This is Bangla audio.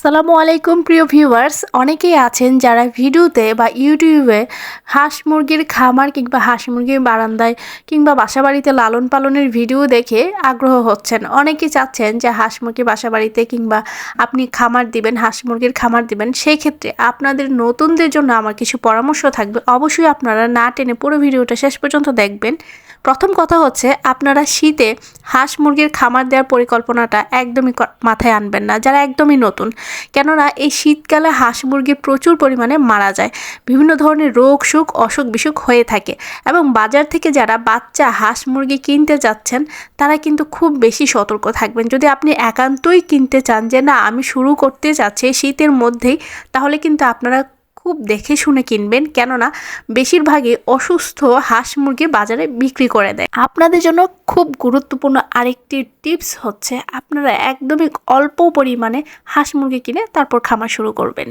আসসালামু আলাইকুম প্রিয় ভিউয়ার্স, অনেকেই আছেন যারা ভিডিওতে বা ইউটিউবে হাঁস মুরগির খামার কিংবা হাঁস মুরগির বারান্দায় কিংবা বাসাবাড়িতে লালন পালনের ভিডিও দেখে আগ্রহ হচ্ছেন। অনেকেই চাচ্ছেন যে হাঁস মুরগি বাসাবাড়িতে কিংবা আপনি খামার দিবেন, হাঁস মুরগির খামার দিবেন। সেই ক্ষেত্রে আপনাদের নতুনদের জন্য আমার কিছু পরামর্শ থাকবে। অবশ্যই আপনারা না টেনে পুরো ভিডিওটা শেষ পর্যন্ত দেখবেন। প্রথম কথা হচ্ছে, আপনারা শীতে হাঁস মুরগির খামার দেওয়ার পরিকল্পনাটা একদমই মাথায় আনবেন না, যারা একদমই নতুন। কেননা এই শীতকালে হাঁস মুরগি প্রচুর পরিমাণে মারা যায়, বিভিন্ন ধরনের রোগ অসুখ বিসুখ হয়ে থাকে। এবং বাজার থেকে যারা বাচ্চা হাঁস মুরগি কিনতে যাচ্ছেন তারা কিন্তু খুব বেশি সতর্ক থাকবেন। যদি আপনি একান্তই কিনতে চান যে না আমি শুরু করতে চাচ্ছি শীতের মধ্যেই, তাহলে কিন্তু আপনারা খুব দেখে শুনে কিনবেন। কেননা বেশিরভাগই অসুস্থ হাঁস মুরগি বাজারে বিক্রি করে দেয়। আপনাদের জন্য খুব গুরুত্বপূর্ণ আরেকটি টিপস হচ্ছে, আপনারা একদমই অল্প পরিমাণে হাঁস মুরগি কিনে তারপর খামার শুরু করবেন।